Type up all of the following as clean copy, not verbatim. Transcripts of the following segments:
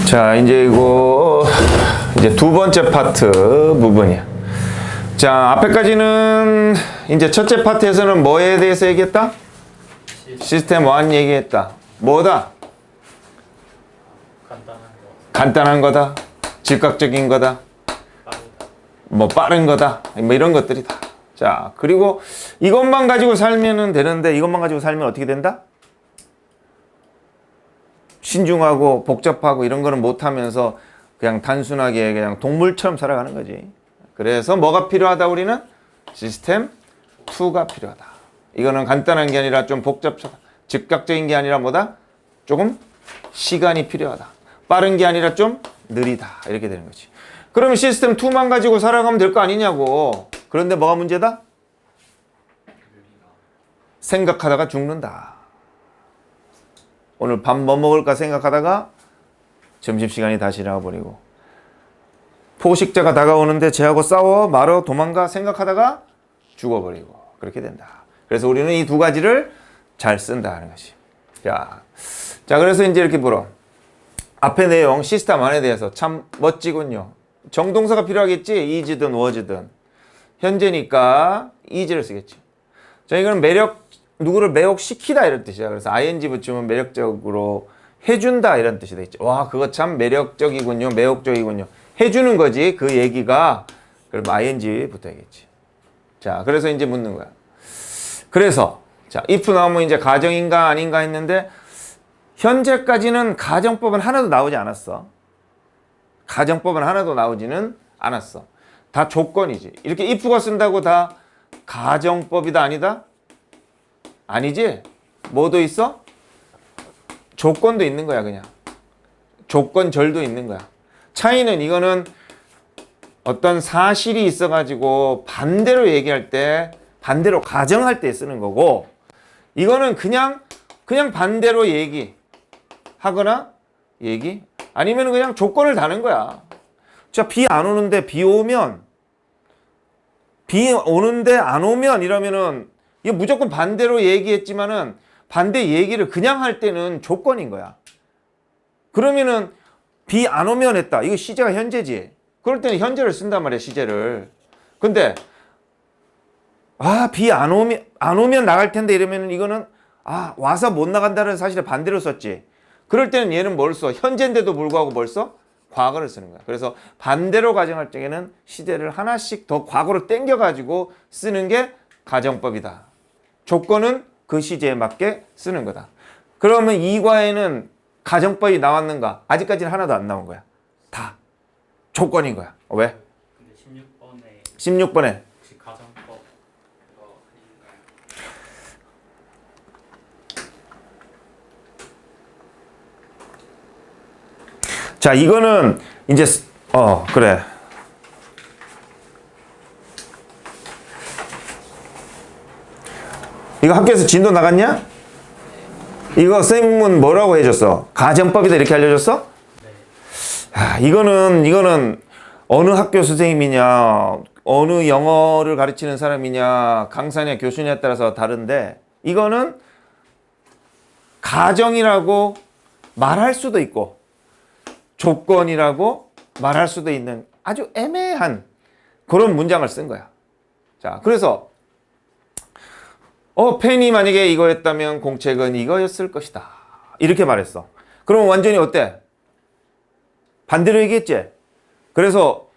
자, 이제 이거 이제 두 번째 파트 부분이야. 자, 앞에까지는 이제 첫째 파트에서는 뭐에 대해서 얘기했다? 시스템 1 얘기했다. 뭐다? 간단한 거다. 즉각적인 거다. 뭐 빠른 거다. 뭐 이런 것들이다. 자, 그리고 이것만 가지고 살면 되는데 이것만 가지고 살면 어떻게 된다? 신중하고 복잡하고 이런 거는 못하면서 그냥 단순하게 그냥 동물처럼 살아가는 거지. 그래서 뭐가 필요하다 우리는? 시스템 2가 필요하다. 이거는 간단한 게 아니라 좀 복잡하다. 즉각적인 게 아니라 뭐다? 조금 시간이 필요하다. 빠른 게 아니라 좀 느리다. 이렇게 되는 거지. 그러면 시스템 2만 가지고 살아가면 될 거 아니냐고. 그런데 뭐가 문제다? 생각하다가 죽는다. 오늘 밥 뭐 먹을까 생각하다가 점심시간이 다 지나가버리고, 포식자가 다가오는데 쟤하고 싸워 말어 도망가 생각하다가 죽어버리고 그렇게 된다. 그래서 우리는 이 두 가지를 잘 쓴다 하는 것이. 자, 그래서 이제 이렇게 물어. 앞에 내용 시스템 1에 대해서 참 멋지군요. 정동사가 필요하겠지. is든 was든. 현재니까 is를 쓰겠지. 자, 이거는 누구를 매혹시키다 이런 뜻이야. 그래서 ing 붙이면 매력적으로 해준다 이런 뜻이 되겠지. 와, 그거 참 매력적이군요. 매혹적이군요. 해주는 거지. 그 얘기가. 그럼 ing 붙어야겠지. 자, 그래서 이제 묻는 거야. 그래서 자, if 나오면 이제 가정인가 아닌가 했는데 현재까지는 가정법은 하나도 나오지 않았어. 가정법은 하나도 나오지는 않았어. 다 조건이지. 이렇게 if가 쓴다고 다 가정법이다 아니다? 아니지? 뭐도 있어? 조건도 있는 거야 그냥. 조건절도 있는 거야. 차이는 이거는 어떤 사실이 있어가지고 반대로 얘기할 때, 반대로 가정할 때 쓰는 거고, 이거는 그냥 반대로 얘기하거나 아니면 그냥 조건을 다는 거야. 자, 비 안 오는데 비 오는데 안 오면 이러면은 이거 무조건 반대로 얘기했지만은 반대 얘기를 그냥 할 때는 조건인 거야. 그러면은 비 안 오면 했다. 이거 시제가 현재지. 그럴 때는 현재를 쓴단 말이야, 시제를. 근데 비 안 오면 나갈 텐데 이러면은 이거는 와서 못 나간다는 사실을 반대로 썼지. 그럴 때는 얘는 뭘 써? 현재인데도 불구하고 뭘 써? 과거를 쓰는 거야. 그래서 반대로 가정할 적에는 시제를 하나씩 더 과거로 땡겨가지고 쓰는 게 가정법이다. 조건은 그 시제에 맞게 쓰는 거다. 그러면 이 과에는 가정법이 나왔는가? 아직까지는 하나도 안 나온 거야. 다 조건인 거야. 왜? 근데 16번에 16번에 혹시 가정법 그거 아닌가요? 자, 이거는 이제 그래. 이거 학교에서 진도 나갔냐? 이거 쌤은 뭐라고 해줬어? 가정법이다 이렇게 알려줬어? 이거는 어느 학교 선생님이냐, 어느 영어를 가르치는 사람이냐, 강사냐, 교수냐에 따라서 다른데, 이거는 가정이라고 말할 수도 있고 조건이라고 말할 수도 있는 아주 애매한 그런 문장을 쓴 거야. 자, 그래서 펜이 만약에 이거였다면 공책은 이거였을 것이다. 이렇게 말했어. 그럼 완전히 어때? 반대로 얘기했지? 그래서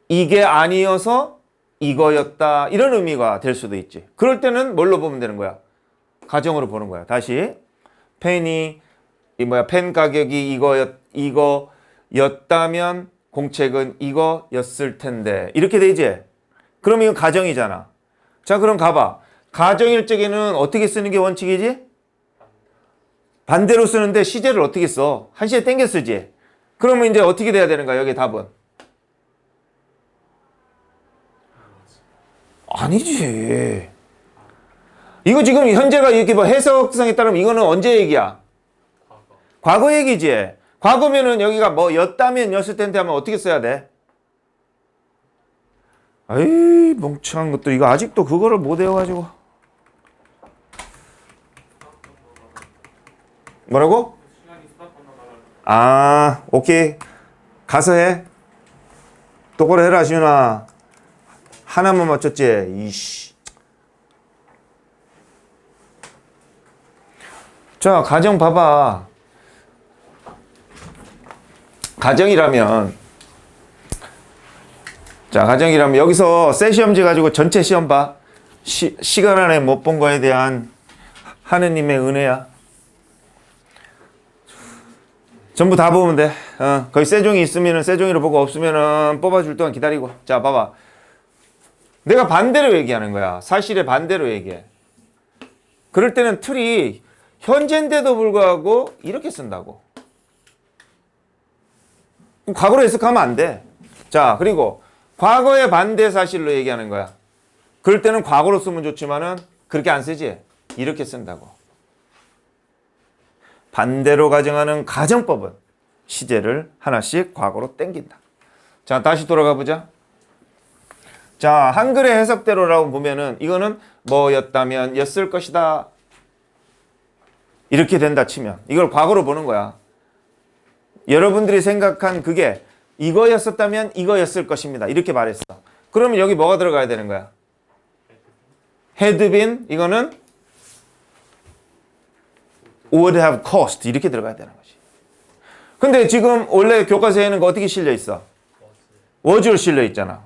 이게 아니어서 이거였다. 이런 의미가 될 수도 있지. 그럴 때는 뭘로 보면 되는 거야? 가정으로 보는 거야. 다시. 펜 가격이 이거였다면 공책은 이거였을 텐데. 이렇게 되지? 그럼 이건 가정이잖아. 자, 그럼 가봐. 가정일 적에는 어떻게 쓰는 게 원칙이지? 반대로 쓰는데 시제를 어떻게 써? 한 시에 땡겨 쓰지? 그러면 이제 어떻게 돼야 되는가? 여기 답은? 아니지. 이거 지금 현재가 이렇게 해석상에 따르면 이거는 언제 얘기야? 과거 얘기지. 과거면은 여기가 뭐 였다면 였을 텐데 하면 어떻게 써야 돼? 에이, 멍청한 것도 이거 아직도 그거를 못 외워가지고. 뭐라고? 아, 오케이. 가서 해. 똑바로 해라, 시윤아. 하나만 맞췄지? 이씨. 자, 가정 봐봐. 가정이라면 여기서 새 시험지 가지고 전체 시험 봐. 시간 안에 못 본 거에 대한 하느님의 은혜야. 전부 다 보면 돼. 거기 세종이 있으면은 세종이로 보고 없으면은 뽑아줄 동안 기다리고. 자, 봐봐. 내가 반대로 얘기하는 거야. 사실의 반대로 얘기해. 그럴 때는 틀이 현재인데도 불구하고 이렇게 쓴다고. 과거로 해석하면 안 돼. 자, 그리고 과거의 반대 사실로 얘기하는 거야. 그럴 때는 과거로 쓰면 좋지만은 그렇게 안 쓰지. 이렇게 쓴다고. 반대로 가정하는 가정법은 시제를 하나씩 과거로 땡긴다. 자, 다시 돌아가 보자. 자, 한글의 해석대로라고 보면은 이거는 뭐였다면 였을 것이다. 이렇게 된다 치면 이걸 과거로 보는 거야. 여러분들이 생각한 그게 이거였었다면 이거였을 것입니다. 이렇게 말했어. 그러면 여기 뭐가 들어가야 되는 거야? had been, 이거는 would have cost 이렇게 들어가야 되는 거지. 근데 지금 원래 교과서에는 어떻게 실려 있어? was로 실려 있잖아.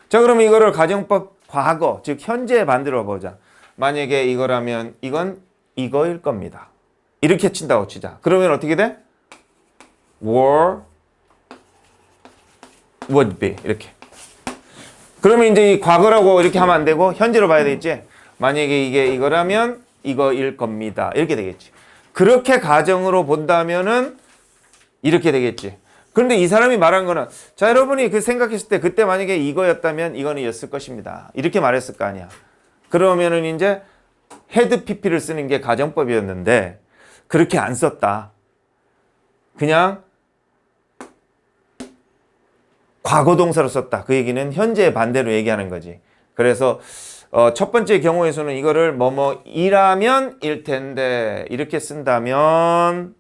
자, 그럼 이거를 가정법 과거, 즉 현재의 반대로 보자. 만약에 이거라면 이건 이거일 겁니다. 이렇게 친다고 치자. 그러면 어떻게 돼? were, would be 이렇게. 그러면 이제 이 과거라고 이렇게 하면 안 되고 현재로 봐야 되겠지. 만약에 이게 이거라면 이거일 겁니다. 이렇게 되겠지. 그렇게 가정으로 본다면은 이렇게 되겠지. 그런데 이 사람이 말한 거는 자, 여러분이 그 생각했을 때 그때 만약에 이거였다면 이거는 였을 것입니다. 이렇게 말했을 거 아니야. 그러면은 이제 had pp를 쓰는 게 가정법이었는데 그렇게 안 썼다. 그냥 과거 동사로 썼다. 그 얘기는 현재의 반대로 얘기하는 거지. 그래서 첫 번째 경우에서는 이거를 뭐뭐이라면 일 텐데 이렇게 쓴다면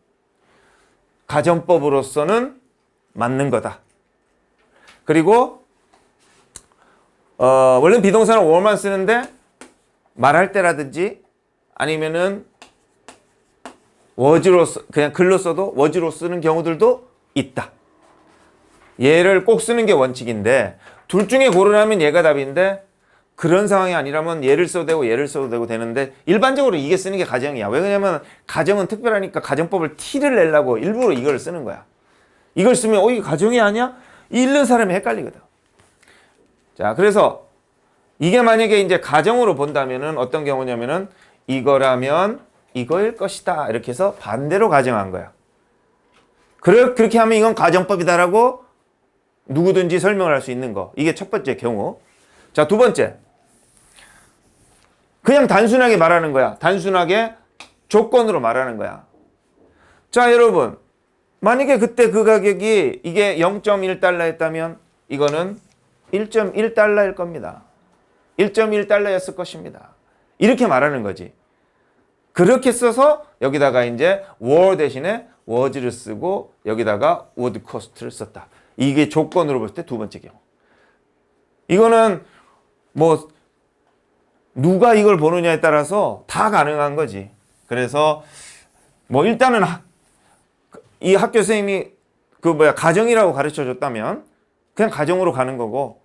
가정법으로서는 맞는 거다. 그리고 원래는 비동사는 were만 쓰는데 말할 때라든지 아니면은 was로 그냥 글로 써도 was로 쓰는 경우들도 있다. 얘를 꼭 쓰는 게 원칙인데 둘 중에 고르라면 얘가 답인데 그런 상황이 아니라면 얘를 써도 되고 얘를 써도 되고 되는데 일반적으로 이게 쓰는 게 가정이야. 왜 그러냐면 가정은 특별하니까 가정법을 티를 내려고 일부러 이걸 쓰는 거야. 이걸 쓰면 이게 가정이 아니야? 읽는 사람이 헷갈리거든. 자, 그래서 이게 만약에 이제 가정으로 본다면은 어떤 경우냐면은 이거라면 이거일 것이다. 이렇게 해서 반대로 가정한 거야. 그렇게 하면 이건 가정법이다라고 누구든지 설명을 할 수 있는 거. 이게 첫 번째 경우. 자, 두 번째. 그냥 단순하게 말하는 거야. 단순하게 조건으로 말하는 거야. 자, 여러분. 만약에 그때 그 가격이 이게 0.1달러였다면 이거는 1.1달러일 겁니다. 1.1달러였을 것입니다. 이렇게 말하는 거지. 그렇게 써서 여기다가 이제 were 대신에 was를 쓰고 여기다가 would cost를 썼다. 이게 조건으로 볼 때 두 번째 경우. 이거는 뭐 누가 이걸 보느냐에 따라서 다 가능한 거지. 그래서 뭐 일단은 이 학교 선생님이 가정이라고 가르쳐 줬다면 그냥 가정으로 가는 거고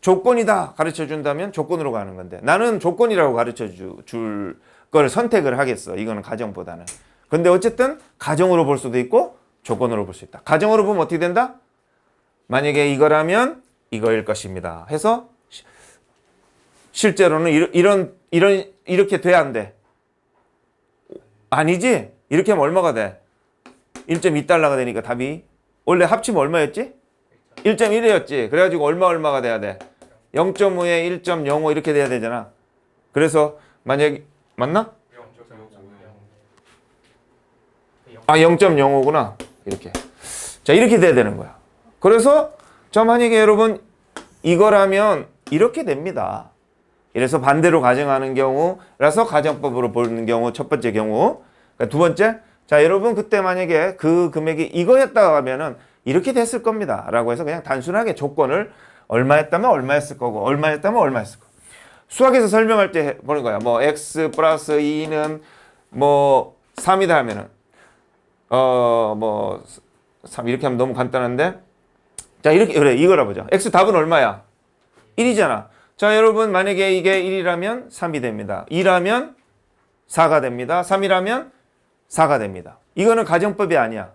조건이다 가르쳐 준다면 조건으로 가는 건데 나는 조건이라고 가르쳐 줄 걸 선택을 하겠어. 이거는 가정보다는. 근데 어쨌든 가정으로 볼 수도 있고 조건으로 볼 수 있다. 가정으로 보면 어떻게 된다? 만약에 이거라면 이거일 것입니다. 해서 실제로는 이렇게 돼야 안 돼. 아니지? 이렇게 하면 얼마가 돼? 1.2달러가 되니까 답이 원래 합치면 얼마였지? 1.1이었지. 그래가지고 얼마가 돼야 돼? 0.5에 1.05 이렇게 돼야 되잖아. 그래서 만약에 맞나? 0.05구나. 이렇게. 자, 이렇게 돼야 되는 거야. 그래서 자, 만약에 여러분 이거라면 이렇게 됩니다. 이래서 반대로 가정하는 경우라서 가정법으로 보는 경우 첫 번째 경우. 그러니까 두 번째, 자, 여러분 그때 만약에 그 금액이 이거였다고 하면은 이렇게 됐을 겁니다. 라고 해서 그냥 단순하게 조건을 얼마였다면 얼마였을 거고 얼마였다면 얼마였을 거고. 수학에서 설명할 때 보는 거야. 뭐 x 플러스 2는 뭐 3이다 하면은 뭐 3 이렇게 하면 너무 간단한데 자, 이렇게 그래. 이거라 보자. x 답은 얼마야? 1이잖아. 자, 여러분 만약에 이게 1이라면 3이 됩니다. 2라면 4가 됩니다. 3이라면 4가 됩니다. 이거는 가정법이 아니야.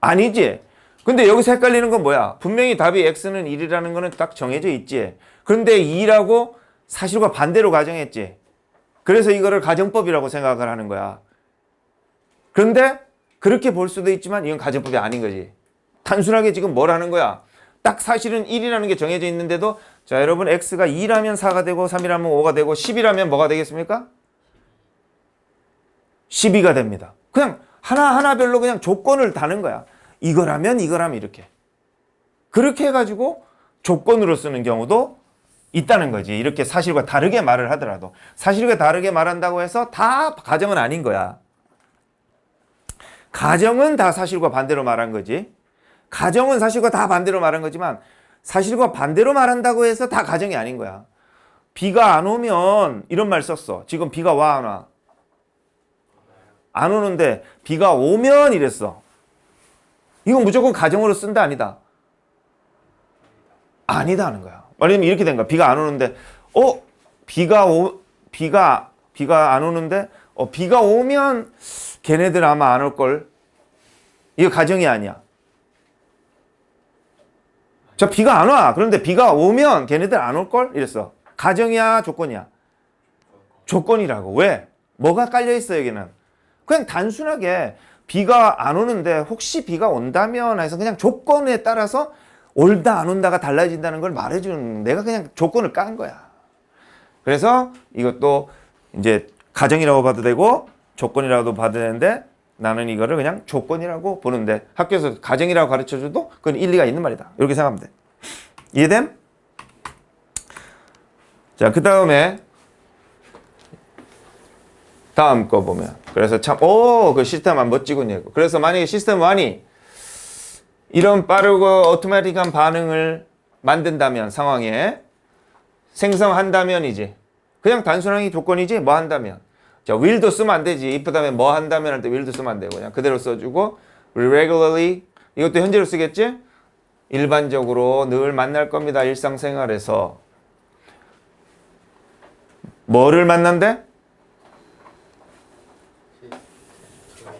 아니지. 근데 여기서 헷갈리는 건 뭐야? 분명히 답이 x는 1이라는 거는 딱 정해져 있지. 그런데 2라고 사실과 반대로 가정했지. 그래서 이거를 가정법이라고 생각을 하는 거야. 그런데 그렇게 볼 수도 있지만 이건 가정법이 아닌 거지. 단순하게 지금 뭘 하는 거야? 딱 사실은 1이라는 게 정해져 있는데도 자, 여러분 x가 2라면 4가 되고 3이라면 5가 되고 10이라면 뭐가 되겠습니까? 12가 됩니다. 그냥 하나하나별로 그냥 조건을 다는 거야. 이거라면 이렇게. 그렇게 해가지고 조건으로 쓰는 경우도 있다는 거지. 이렇게 사실과 다르게 말을 하더라도. 사실과 다르게 말한다고 해서 다 가정은 아닌 거야. 가정은 다 사실과 반대로 말한 거지. 가정은 사실과 다 반대로 말한 거지만 사실과 반대로 말한다고 해서 다 가정이 아닌 거야. 비가 안 오면 이런 말 썼어. 지금 비가 와 안 와? 안 오는데 비가 오면 이랬어. 이건 무조건 가정으로 쓴다 아니다? 아니다 하는 거야. 말하자면 이렇게 된 거야. 비가 안 오는데 비가 안 오는데 비가 오면 걔네들 아마 안 올 걸. 이거 가정이 아니야. 자, 비가 안 와. 그런데 비가 오면 걔네들 안 올 걸? 이랬어. 가정이야, 조건이야? 조건이라고. 왜? 뭐가 깔려 있어 여기는? 그냥 단순하게 비가 안 오는데 혹시 비가 온다면 해서 그냥 조건에 따라서 올다 안 온다가 달라진다는 걸 말해주는, 내가 그냥 조건을 깐 거야. 그래서 이것도 이제 가정이라고 봐도 되고 조건이라고도 봐도 되는데 나는 이거를 그냥 조건이라고 보는데 학교에서 가정이라고 가르쳐줘도 그건 일리가 있는 말이다. 이렇게 생각하면 돼. 이해됨? 자, 그 다음에 다음 거 보면 그래서 참 그 시스템 안 멋지군요. 그래서 만약에 시스템 1이 이런 빠르고 오토매틱한 반응을 만든다면 상황에 생성한다면이지. 그냥 단순하게 조건이지 뭐 한다면. 자, will도 쓰면 안 되지. if 다음에 뭐 한다면 할 때 will도 쓰면 안 되고 그냥 그대로 써주고 regularly 이것도 현재로 쓰겠지? 일반적으로 늘 만날 겁니다. 일상생활에서 뭐를 만난대?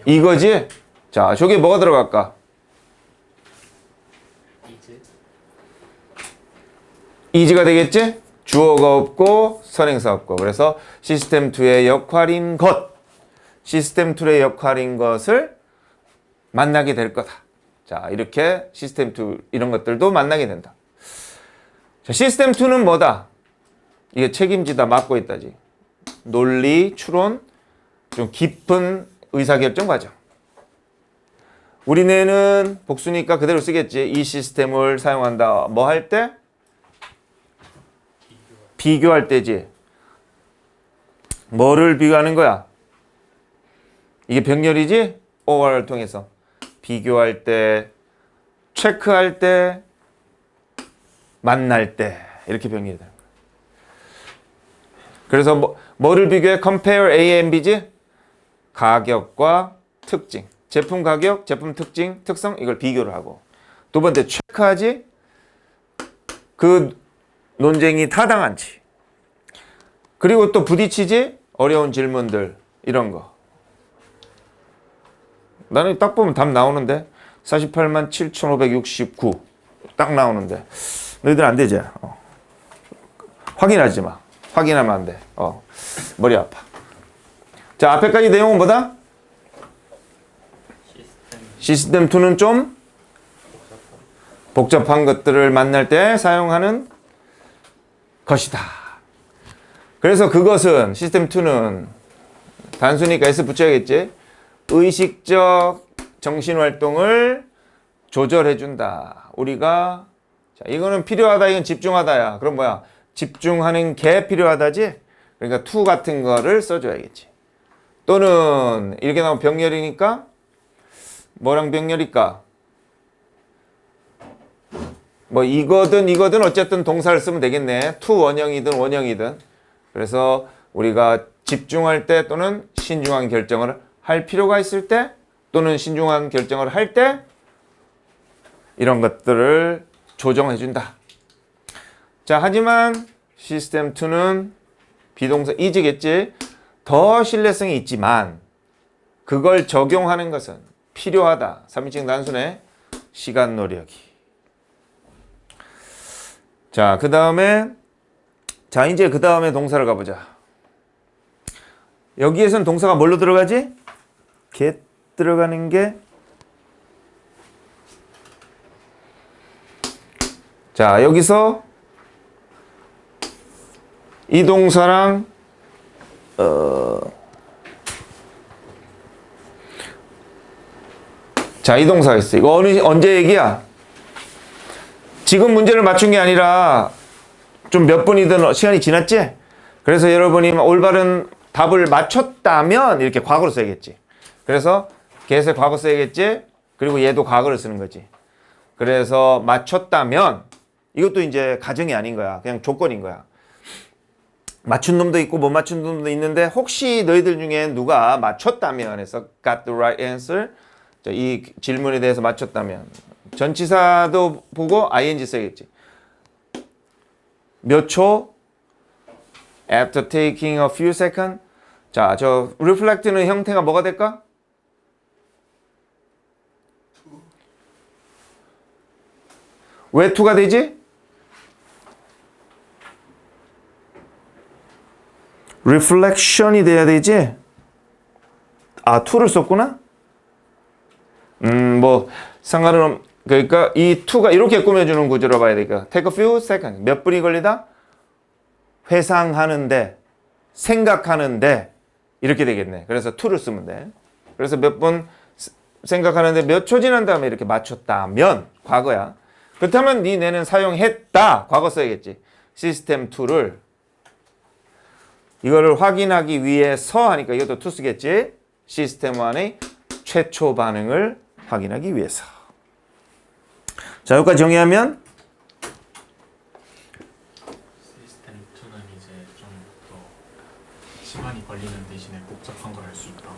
이거지? 자, 저게 뭐가 들어갈까? 이지가 되겠지? 주어가 없고 선행사 없고. 그래서 시스템 2의 역할인 것, 시스템 2의 역할인 것을 만나게 될 거다. 자, 이렇게 시스템 2 이런 것들도 만나게 된다. 자, 시스템 2는 뭐다? 이게 책임지다, 맡고 있다지. 논리, 추론, 좀 깊은 의사결정 과정. 우리 뇌는 복수니까 그대로 쓰겠지. 이 시스템을 사용한다. 뭐 할 때? 비교할 때지. 뭐를 비교하는 거야? 이게 병렬이지? OR을 통해서. 비교할 때, 체크할 때, 만날 때. 이렇게 병렬이 되는 거야. 그래서 뭐를 비교해? compare A and B지? 가격과 특징. 제품 가격, 제품 특징, 특성 이걸 비교를 하고. 두 번째 체크하지? 그 논쟁이 타당한지. 그리고 또 부딪히지? 어려운 질문들 이런 거. 나는 딱 보면 답 나오는데 48만 7,569 딱 나오는데 너희들 안 되지? 확인하지 마. 확인하면 안 돼. 머리 아파. 자, 앞에까지 내용은 뭐다? 시스템 2는 좀 복잡한 것들을 만날 때 사용하는 것이다. 그래서 그것은 시스템 2는 단순히니까 S 붙여야겠지. 의식적 정신활동을 조절해준다. 우리가 자, 이거는 필요하다. 이건 집중하다야. 그럼 뭐야? 집중하는 게 필요하다지? 그러니까 to 같은 거를 써줘야겠지. 또는 이렇게 나오면 병렬이니까 뭐랑 병렬일까? 뭐 이거든 어쨌든 동사를 쓰면 되겠네. to 원형이든 원형이든. 그래서 우리가 집중할 때 또는 신중한 결정을 할 필요가 있을 때 또는 신중한 결정을 할 때 이런 것들을 조정해 준다. 자, 하지만 시스템 2는 비동사 is겠지. 더 신뢰성이 있지만 그걸 적용하는 것은 필요하다. 3인칭 단순의 시간 노력이. 자, 그 다음에 이제 그 다음에 동사를 가보자. 여기에선 동사가 뭘로 들어가지? get 들어가는 게 자, 여기서 이 동사랑 자, 이 동사가 있어. 이거 언제 얘기야? 지금 문제를 맞춘 게 아니라 좀 몇 분이든 시간이 지났지? 그래서 여러분이 올바른 답을 맞췄다면 이렇게 과거로 써야겠지. 그래서 get의 과거 써야겠지? 그리고 얘도 과거를 쓰는 거지. 그래서 맞췄다면 이것도 이제 가정이 아닌 거야. 그냥 조건인 거야. 맞춘 놈도 있고 못 맞춘 놈도 있는데 혹시 너희들 중에 누가 맞췄다면 해서 got the right answer 이 질문에 대해서 맞췄다면 전치사도 보고 ing 써야겠지. 몇 초? After taking a few seconds. 자, 저 reflect는 형태가 뭐가 될까? 왜 to가 되지? reflection이 돼야 되지? 아, to를 썼구나? 뭐 상관은 그러니까 이 to가 이렇게 꾸며주는 구조로 봐야 되니까 take a few seconds 몇 분이 걸리다? 회상하는데 생각하는데 이렇게 되겠네. 그래서 to를 쓰면 돼. 그래서 몇 분 생각하는데 몇 초 지난 다음에 이렇게 맞췄다면 과거야. 그렇다면 니네는 사용했다. 과거 써야겠지. 시스템 2를 이거를 확인하기 위해서 하니까 이것도 to 쓰겠지. 시스템 1의 최초 반응을 확인하기 위해서. 자, 여기까지 정리하면 시스템 2는 이제 좀 더 시간이 걸리는 대신에 복잡한 걸 할 수 있다.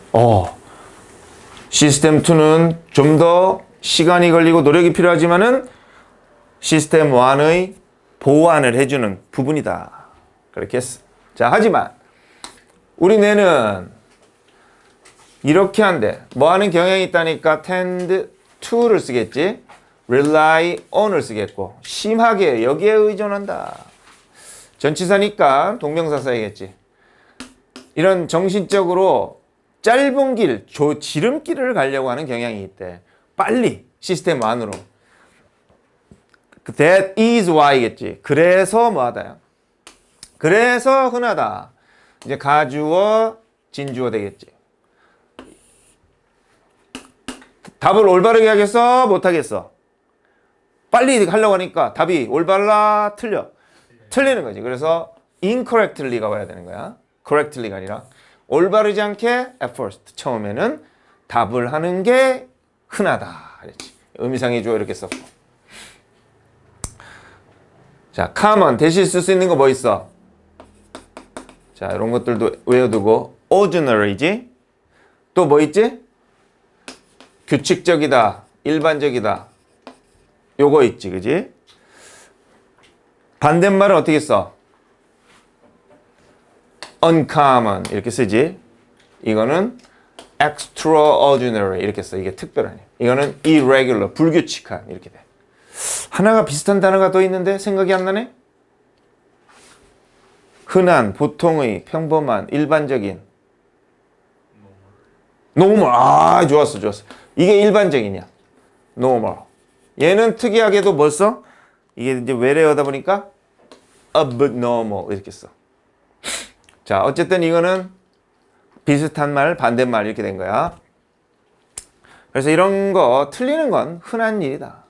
시스템 2는 좀 더 시간이 걸리고 노력이 필요하지만은 시스템 1의 보완을 해주는 부분이다. 그렇게 했어. 자, 하지만 우리 뇌는 이렇게 한대. 뭐 하는 경향이 있다니까 tend to를 쓰겠지. rely on을 쓰겠고 심하게 여기에 의존한다. 전치사니까 동명사 써야겠지. 이런 정신적으로 짧은 길, 지름길을 가려고 하는 경향이 있대. 빨리 시스템 안으로. That is why겠지. 그래서 뭐하다야. 그래서 흔하다. 이제 가주어, 진주어 되겠지. 답을 올바르게 하겠어? 못하겠어? 빨리 하려고 하니까 답이 올바라? 틀려? 틀리는 거지. 그래서 incorrectly가 와야 되는 거야. correctly가 아니라 올바르지 않게 at first 처음에는 답을 하는 게 흔하다. 그랬지. 의미상의 주어 이렇게 썼고. 자, common 대신 쓸 수 있는 거 뭐 있어? 자, 이런 것들도 외워두고 ordinary지. 또 뭐 있지? 규칙적이다, 일반적이다. 요거 있지, 그지? 반대말은 어떻게 써? uncommon 이렇게 쓰지. 이거는 extraordinary 이렇게 써. 이게 특별하네. 이거는 irregular 불규칙한 이렇게 돼. 하나가 비슷한 단어가 더 있는데 생각이 안 나네? 흔한, 보통의, 평범한, 일반적인. normal. 아, 좋았어. 이게 일반적이냐? normal. 얘는 특이하게도 뭘 써? 이게 이제 외래어다 보니까 abnormal 이렇게 써. 자, 어쨌든 이거는 비슷한 말, 반대말 이렇게 된 거야. 그래서 이런 거 틀리는 건 흔한 일이다.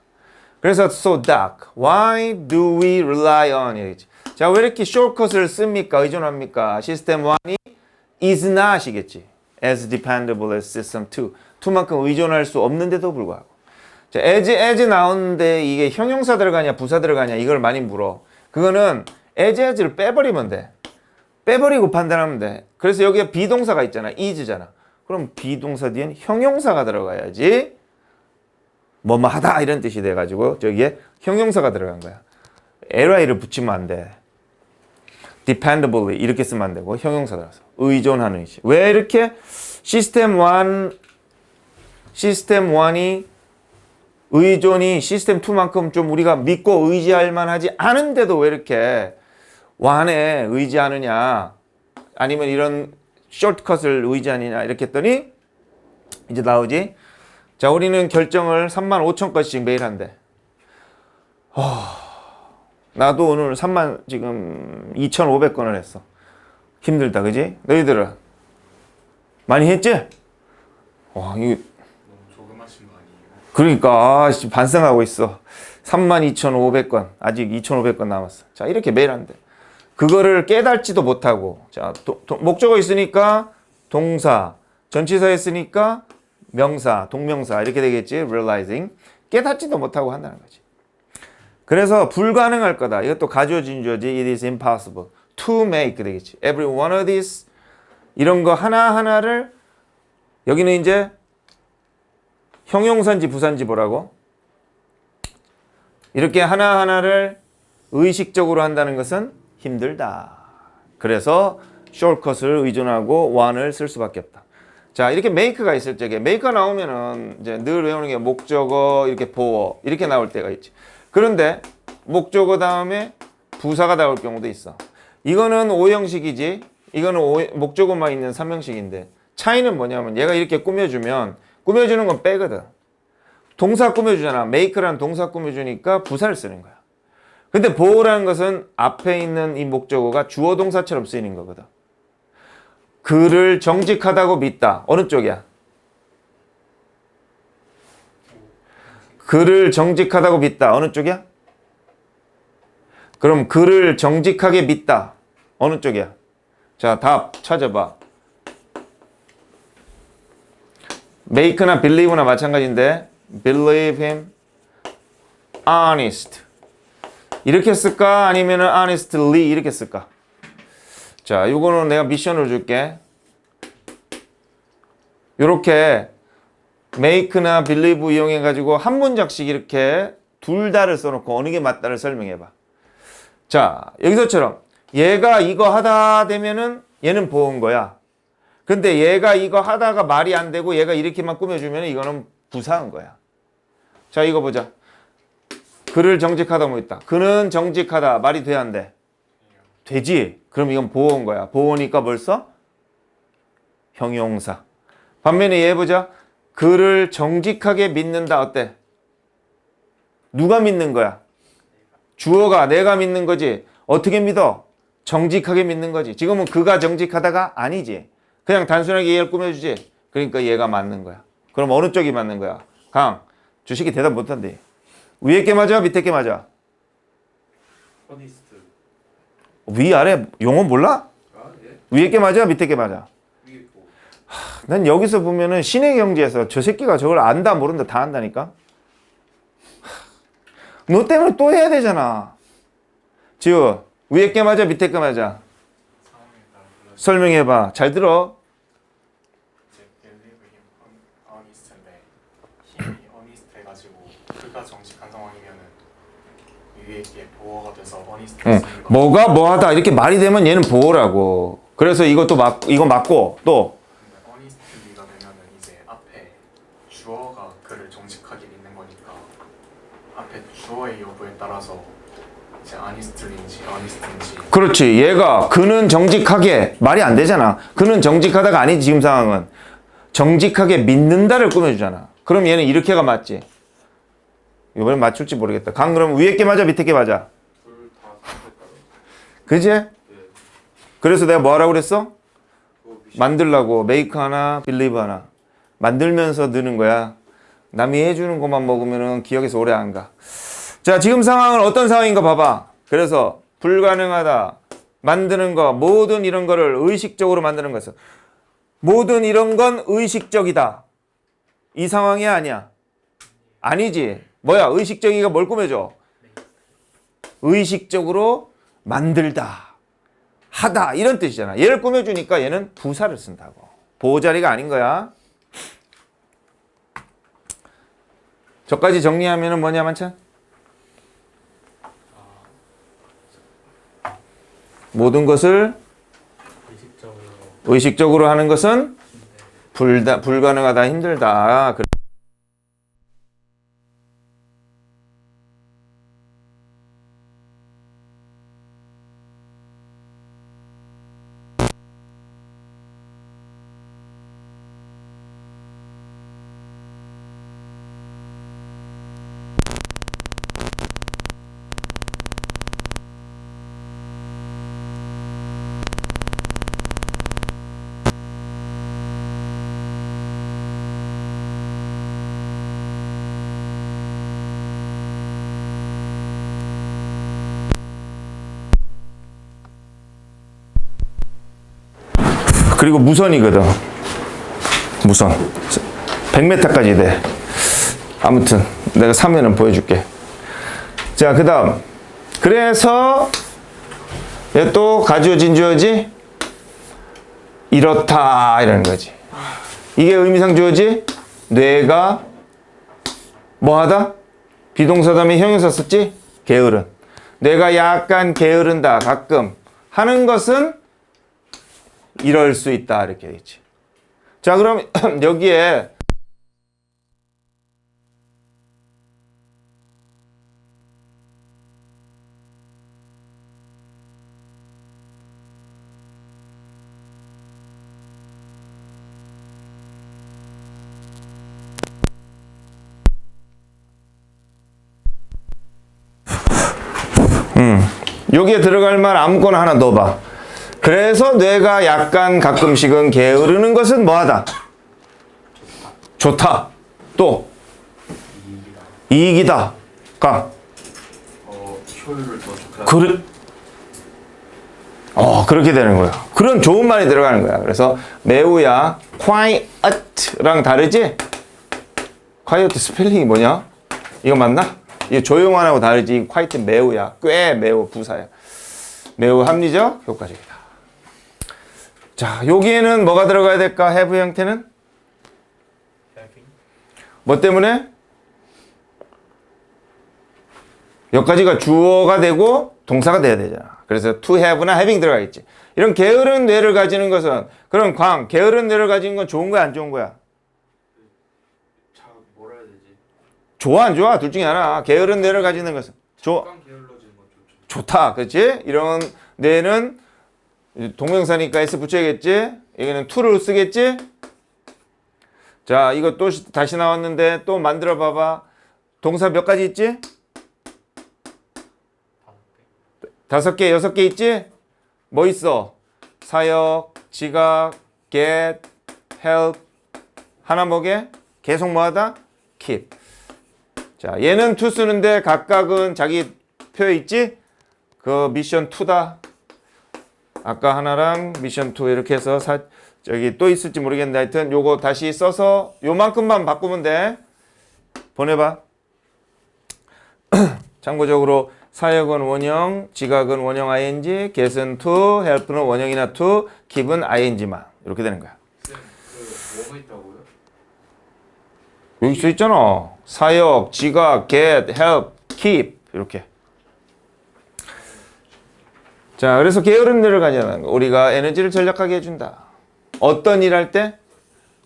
그래서 so dark. Why do we rely on it? 자, 왜 이렇게 shortcut을 씁니까? 의존합니까? 시스템 1이 is not이겠지. as dependable as system 2. 2만큼 의존할 수 없는데도 불구하고. 자, as 나오는데 이게 형용사 들어가냐 부사 들어가냐 이걸 많이 물어. 그거는 as를 빼버리면 돼. 빼버리고 판단하면 돼. 그래서 여기에 비동사가 있잖아. is잖아. 그럼 비동사 뒤엔 형용사가 들어가야지 뭐뭐 하다 이런 뜻이 돼가지고 저기에 형용사가 들어간 거야. li를 붙이면 안 돼. dependably 이렇게 쓰면 안 되고 형용사 들어서 의존하는 의지. 왜 이렇게 시스템 1이 의존이 시스템 2만큼 좀 우리가 믿고 의지할 만하지 않은데도 왜 이렇게 1에 의지하느냐 아니면 이런 숏컷을 의지하느냐 이렇게 했더니 이제 나오지. 자, 우리는 결정을 35,000건씩 매일 한대. 나도 오늘 32,500건을 했어. 힘들다, 그지? 너희들은 많이 했지? 와, 이거 너무 조금하신 거 아니에요? 그러니까 반성하고 있어. 32,500건 아직 2,500건 남았어. 자, 이렇게 매일 한대. 그거를 깨닫지도 못하고, 자, 목적어 있으니까 동사, 전치사 있으니까 명사, 동명사 이렇게 되겠지. realizing 깨닫지도 못하고 한다는 거지. 그래서 불가능할 거다. 이것도 가주어 진주어지. It is impossible to make 되겠지. Every one of these 이런 거 하나하나를 여기는 이제 형용사인지 부사인지 보라고. 이렇게 하나하나를 의식적으로 한다는 것은 힘들다. 그래서 shortcut을 의존하고 one을 쓸 수밖에 없다. 자, 이렇게 make가 있을 적에 make가 나오면은 이제 늘 외우는 게 목적어 이렇게 보어 이렇게 나올 때가 있지. 그런데 목적어 다음에 부사가 나올 경우도 있어. 이거는 5형식이지. 이거는 목적어만 있는 3형식인데 차이는 뭐냐면 얘가 이렇게 꾸며주면 꾸며주는 건 빼거든. 동사 꾸며주잖아. make라는 동사 꾸며주니까 부사를 쓰는 거야. 근데 보호라는 것은 앞에 있는 이 목적어가 주어 동사처럼 쓰이는 거거든. 그를 정직하다고 믿다. 어느 쪽이야? 그를 정직하다고 믿다. 어느 쪽이야? 그럼 그를 정직하게 믿다. 어느 쪽이야? 자, 답 찾아봐. make나 believe나 마찬가지인데 believe him honest 이렇게 쓸까? 아니면 honestly 이렇게 쓸까? 자, 요거는 내가 미션을 줄게. 요렇게 make나 believe 이용해 가지고 한 문장씩 이렇게 둘 다를 써놓고 어느 게 맞다를 설명해 봐. 자, 여기서처럼 얘가 이거 하다 되면은 얘는 보은 거야. 근데 얘가 이거 하다가 말이 안 되고 얘가 이렇게만 꾸며주면 이거는 부사한 거야. 자, 이거 보자. 그를 정직하다 뭐 있다. 그는 정직하다. 말이 돼야 안 돼? 되지. 그럼 이건 보어인 거야. 보어니까 벌써 형용사. 반면에 얘 보자. 그를 정직하게 믿는다. 어때? 누가 믿는 거야? 주어가 내가 믿는 거지. 어떻게 믿어? 정직하게 믿는 거지. 지금은 그가 정직하다가 아니지. 그냥 단순하게 얘를 꾸며주지. 그러니까 얘가 맞는 거야. 그럼 어느 쪽이 맞는 거야? 강, 주식이 대답 못한대. 위에 게 맞아? 밑에 게 맞아? 허니스트. 위아래 용어 몰라? 아, 예. 위에 게 맞아? 밑에 게 맞아? 위에 거. 난 여기서 보면은 신의 경지에서 저 새끼가 저걸 안다 모른다 다 안다니까? 너 때문에 또 해야 되잖아. 지우, 위에 게 맞아? 밑에 게 맞아? 상황에 따라 불러서 설명해봐. 잘 들어. 이제 believe him honest인데 힘이 honest 해가지고 그가 정직한 상황이면은 위에 게 보호가 돼서 honest 응. 쓰는 거. 뭐가 뭐하다 이렇게 말이 되면 얘는 보호라고. 그래서 이것도 이거 맞고 또 근데 honestly가 되면은 이제 앞에 주어가 그를 정직하게 믿는 거니까 앞에 주어의 여부에 따라서 이제 honestly인지 honest인지 그렇지. 얘가 그는 정직하게 말이 안 되잖아. 그는 정직하다가 아니지. 지금 상황은 정직하게 믿는다를 꾸며주잖아. 그럼 얘는 이렇게가 맞지. 이번엔 맞출지 모르겠다. 강 그럼 위에 게 맞아 밑에 게 맞아? 둘다 상관없다고. 그지? 네. 그래서 내가 뭐 하라고 그랬어? 그거 미션. 만들라고. 메이크 하나 빌리브 하나 만들면서 넣는 거야. 남이 해주는 것만 먹으면 기억에서 오래 안 가. 자, 지금 상황은 어떤 상황인가 봐봐. 그래서 불가능하다 만드는 거 모든 이런 거를 의식적으로 만드는 거였어. 모든 이런 건 의식적이다. 이 상황이 아니야. 아니지. 뭐야? 의식적이가 뭘 꾸며줘? 의식적으로 만들다, 하다 이런 뜻이잖아. 얘를 꾸며주니까 얘는 부사를 쓴다고. 보호자리가 아닌 거야. 저까지 정리하면은 뭐냐 만찬? 모든 것을 의식적으로 하는 것은 불가능하다, 힘들다. 그리고 무선이거든. 무선 100m까지 돼. 아무튼 내가 사면은 보여줄게. 자, 그 다음 그래서 얘 또 가주어진 주어지 이렇다 이러는 거지. 이게 의미상 주어지. 뇌가 뭐하다? 비동사 다음에 형용사 썼지? 게으른. 뇌가 약간 게으른다, 가끔 하는 것은 이럴 수 있다 이렇게 되겠지. 자, 그럼 여기에 여기에 들어갈 말 아무거나 하나 넣어봐. 그래서 뇌가 약간 가끔씩은 게으르는 것은 뭐하다? 좋다. 또 이익이다. 가. 효율을 더 좋게 그렇게 되는 거야. 그런 좋은 말이 들어가는 거야. 그래서 매우야 quiet랑 다르지? quiet 스펠링이 뭐냐? 이거 맞나? 이거 조용한하고 다르지. quiet 매우야. 꽤 매우 부사야. 매우 합리적, 효과적이다. 자, 여기에는 뭐가 들어가야 될까? have 형태는? 뭐 때문에? 여기까지가 주어가 되고 동사가 돼야 되잖아. 그래서 to have나 having 들어가겠지. 이런 게으른 뇌를 가지는 것은, 그런 게으른 뇌를 가지는 건 좋은 거야, 안 좋은 거야? 뭐라 해야 되지? 좋아, 안 좋아? 둘 중에 하나. 게으른 뇌를 가지는 것은 잠깐 게을러지는 건 좋죠. 좋다. 그렇지? 이런 뇌는 동명사니까 s 붙여야겠지? 여기는 to를 쓰겠지? 자, 이거 또 다시 나왔는데 또 만들어 봐봐. 동사 몇 가지 있지? 5개, 6개 있지? 뭐 있어? 사역, 지각, get, help. 하나 뭐게? 계속 뭐하다? keep. 자, 얘는 to 쓰는데 각각은 자기 표 있지? 그 미션 2다. 아까 하나랑 미션 2 이렇게 해서 저기 또 있을지 모르겠는데 하여튼 요거 다시 써서 요만큼만 바꾸면 돼. 보내봐. 참고적으로 사역은 원형, 지각은 원형 ing, get은 to, help는 원형이나 to, keep은 ing만 이렇게 되는 거야. 쌤, 뭐가 있다고요? 여기 써 있잖아. 사역, 지각, get, help, keep 이렇게. 자, 그래서 게으른 뇌를 가지는 거. 우리가 에너지를 절약하게 해준다. 어떤 일 할 때?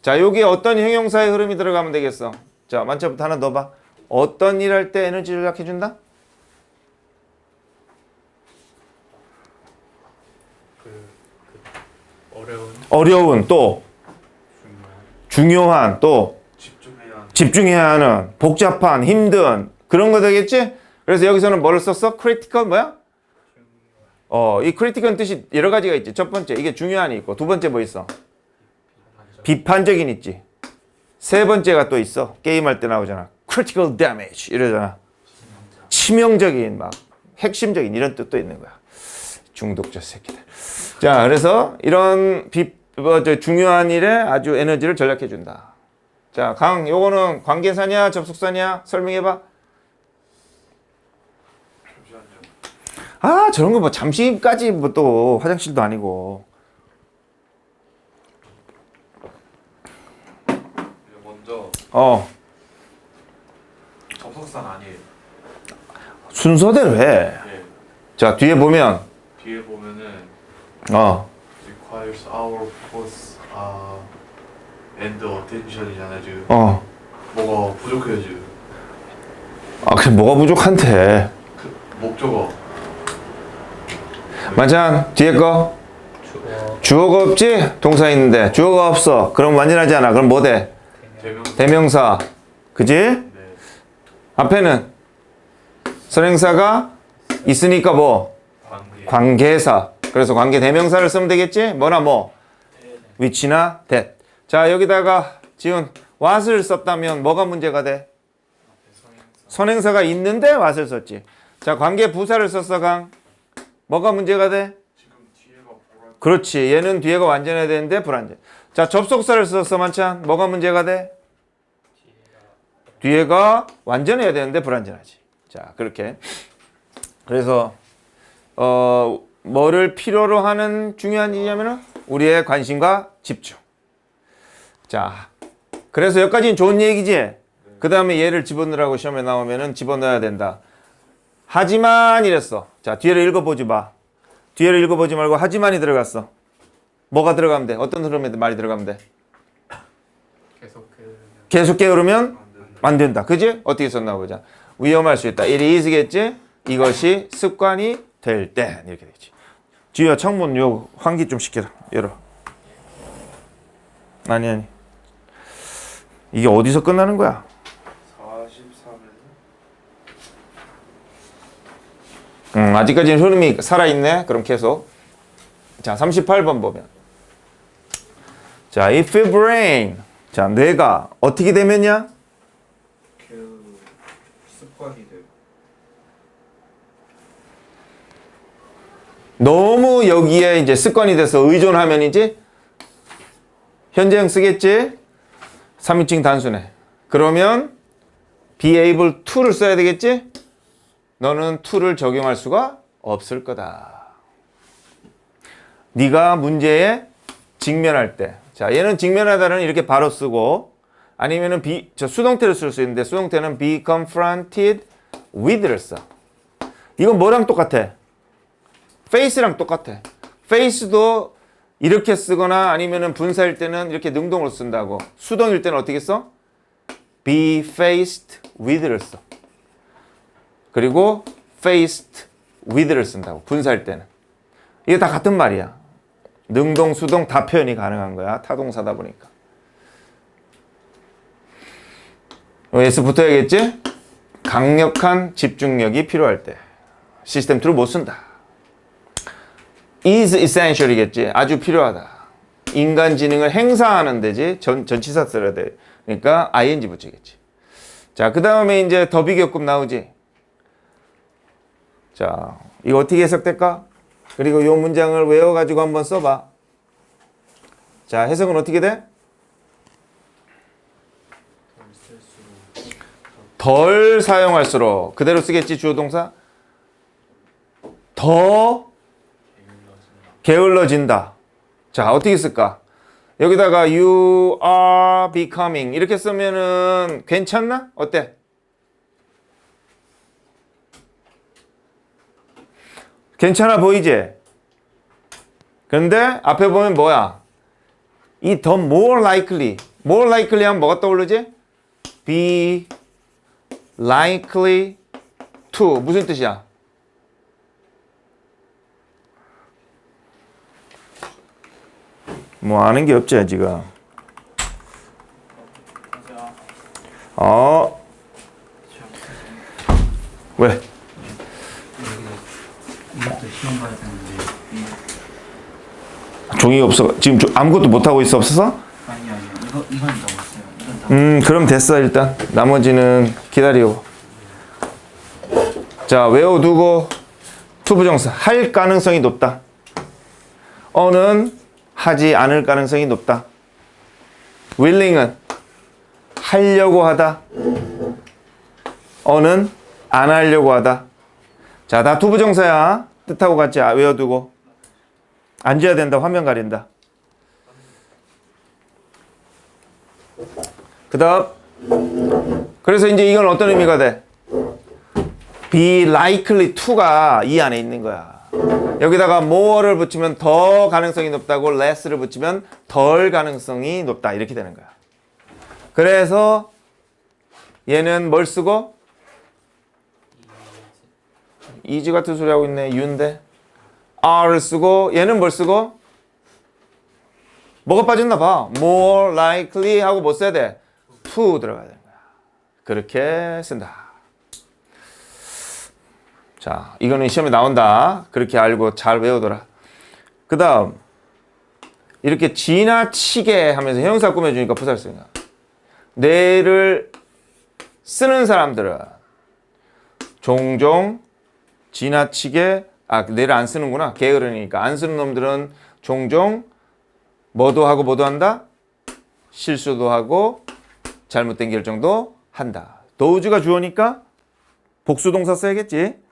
자, 여기에 어떤 형용사의 흐름이 들어가면 되겠어. 자, 만차부터 하나 넣어봐. 어떤 일 할 때 에너지 절약해준다? 어려운 또 중요한 또 집중해야 하는 복잡한 힘든 그런 거 되겠지? 그래서 여기서는 뭐를 썼어? critical 뭐야? 이 크리티컬 뜻이 여러 가지가 있지. 첫 번째, 이게 중요한이 있고, 두 번째 뭐 있어? 비판적인 있지. 세 번째가 또 있어. 게임할 때 나오잖아. critical damage 이러잖아. 치명적인 막 핵심적인 이런 뜻도 있는 거야. 중독자 새끼들. 자, 그래서 이런 중요한 일에 아주 에너지를 절약해 준다. 자, 강, 요거는 관계사냐, 접속사냐 설명해봐. 잠시만요. 아, 저런 거 뭐 잠시까지 뭐 또 화장실도 아니고. 먼저 접속사는 아니에요. 순서대로 해. 예, 자, 뒤에 보면 뒤에 보면은 requires our focus and attention이잖아요 지금. 뭐가 부족해요 지금. 그래 뭐가 부족한데? 그 목적어. 만찬 뒤에 거 주어가 없지? 동사 있는데 주어가 없어. 그럼 완전하지 않아. 그럼 뭐 돼? 대명사. 대명사. 그지? 네. 앞에는 선행사가 있으니까 뭐? 관계. 관계사. 그래서 관계 대명사를 쓰면 되겠지? 뭐나 뭐? which나 that. 자, 여기다가 지훈 what을 썼다면 뭐가 문제가 돼? 선행사가 있는데 what을 썼지. 자, 관계 부사를 썼어, 강. 뭐가 문제가 돼? 지금 뒤에가 뭐랄까? 그렇지. 얘는 뒤에가 완전해야 되는데 불완전. 자, 접속사를 썼어, 만찬. 뭐가 문제가 돼? 뒤에가 완전해야 되는데 불완전하지. 자, 그렇게. 그래서 뭐를 필요로 하는 중요한 일이냐면은 우리의 관심과 집중. 자, 그래서 여기까지는 좋은 얘기지. 그 다음에 얘를 집어넣으라고 시험에 나오면은 집어넣어야 된다. 하지만 이랬어. 자, 뒤를 읽어보지 마. 뒤를 읽어보지 말고 하지만이 들어갔어. 뭐가 들어가면 돼? 어떤 흐름에 말이 들어가면 돼? 계속 게으르면 안 된다. 그지? 어떻게 썼나 보자. 위험할 수 있다. It is겠지? 이것이 습관이 될 때. 이렇게 되지. 지우야, 창문 요 환기 좀 시켜라. 열어. 아니. 이게 어디서 끝나는 거야? 43에는 아직까지는 흐름이 살아있네. 그럼 계속. 자, 38번 보면. 자, if your brain. 자, 뇌가 어떻게 되면야? 그 습관이 돼요. 너무 여기에 이제 습관이 돼서 의존하면이지? 현재형 쓰겠지? 3인칭 단순해. 그러면 be able to를 써야 되겠지? 너는 to를 적용할 수가 없을 거다. 네가 문제에 직면할 때. 자, 얘는 직면하다는 이렇게 바로 쓰고 아니면은 수동태를 쓸 수 있는데 수동태는 be confronted with를 써. 이건 뭐랑 똑같아? face랑 똑같아. face도 이렇게 쓰거나 아니면은 분사일 때는 이렇게 능동으로 쓴다고. 수동일 때는 어떻게 써? be faced with를 써. 그리고 faced with를 쓴다고. 분사일 때는. 이게 다 같은 말이야. 능동, 수동 다 표현이 가능한 거야. 타동사다 보니까. S 붙어야겠지? 강력한 집중력이 필요할 때. 시스템 2를 못 쓴다. is essential이겠지. 아주 필요하다. 인간 지능을 행사하는 데지. 전치사 써야 돼. 그러니까 ing 붙이겠지. 자, 그 다음에 이제 더 비교급 나오지. 자, 이거 어떻게 해석될까? 그리고 이 문장을 외워가지고 한번 써봐. 자, 해석은 어떻게 돼? 덜 사용할수록 그대로 쓰겠지, 주어 동사. 더 게을러진다. 자, 어떻게 쓸까? 여기다가 you are becoming 이렇게 쓰면은 괜찮나? 어때? 괜찮아 보이지? 그런데 앞에 보면 뭐야? 이 더 more likely 하면 뭐가 떠오르지? be likely to 무슨 뜻이야? 뭐 아는 게 없지 지금. 왜? 이것도 시험 봐야 되는데 종이가 없어. 지금 아무것도 못 하고 있어 없어서? 아니요 이건 넘었어요. 이건 다 그럼 됐어 일단. 나머지는 기다리고. 자, 외워두고 투부정사 할 가능성이 높다. 어는 하지 않을 가능성이 높다. willing은 하려고 하다. 어는 안 하려고 하다. 자, 다 투부정사야. 뜻하고 같이 외워두고. 앉아야 된다. 화면 가린다. 그 다음. 그래서 이제 이건 어떤 의미가 돼? be likely to가 이 안에 있는 거야. 여기다가 more를 붙이면 더 가능성이 높다고 less를 붙이면 덜 가능성이 높다. 이렇게 되는 거야. 그래서 얘는 뭘 쓰고? is 같은 소리 하고 있네. you인데 are를 쓰고 얘는 뭘 쓰고? 뭐가 빠졌나 봐. more likely 하고 뭐 써야 돼? to 들어가야 되는 거야. 그렇게 쓴다. 자, 이거는 시험에 나온다. 그렇게 알고 잘 외우더라. 그 다음 이렇게 지나치게 하면서 형용사 꾸며주니까 부사를 쓰는 거야. 뇌를 쓰는 사람들은 종종 지나치게 뇌를 안 쓰는구나. 게으르니까. 안 쓰는 놈들은 종종 뭐도 하고 뭐도 한다? 실수도 하고 잘못된 결정도 한다. 도우즈가 주어니까 복수동사 써야겠지.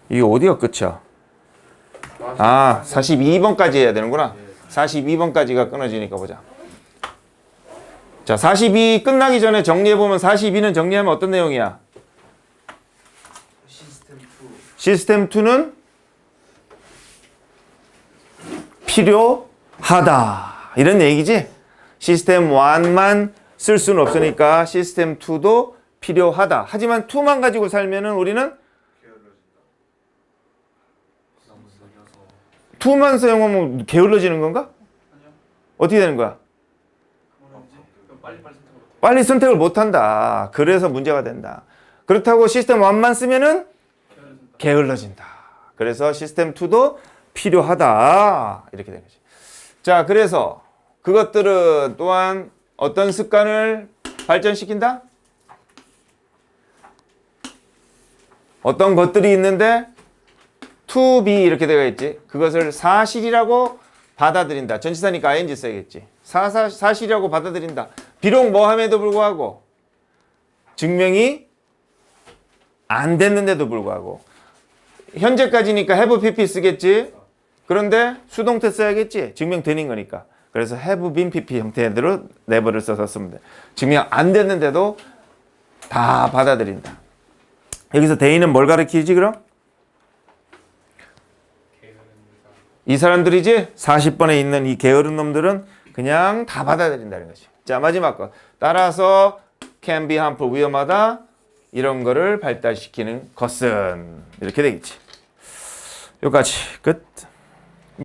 이게 어디가 끝이야? 42번까지 해야 되는구나. 42번까지가 끊어지니까 보자. 자, 42 끝나기 전에 정리해보면 42는 정리하면 어떤 내용이야? 시스템 2는 필요하다. 이런 얘기지? 시스템 1만 쓸 수는 없으니까 시스템 2도 필요하다. 하지만 2만 가지고 살면은 우리는 2만 사용하면 게을러지는 건가? 어떻게 되는 거야? 빨리 선택을 못 한다. 그래서 문제가 된다. 그렇다고 시스템 1만 쓰면은 게을러진다. 그래서 시스템 2도 필요하다. 이렇게 되는 거지. 자, 그래서 그것들은 또한 어떤 습관을 발전시킨다? 어떤 것들이 있는데 to be 이렇게 되어 있지. 그것을 사실이라고 받아들인다. 전치사니까 ing 써야겠지. 사실이라고 받아들인다. 비록 뭐 함에도 불구하고 증명이 안 됐는데도 불구하고 현재까지니까 have pp 쓰겠지. 그런데 수동태 써야겠지. 증명되는 거니까. 그래서 have been pp 형태대로 never를 써서 쓰면 돼. 증명 안 됐는데도 다 받아들인다. 여기서 대인은 뭘 가리키지 그럼? 이 사람들이지 40번에 있는 이 게으른 놈들은 그냥 다 받아들인다는 거지. 자, 마지막 거. 따라서 can be harmful 위험하다. 이런 거를 발달시키는 것은 이렇게 되겠지. 여기까지 끝.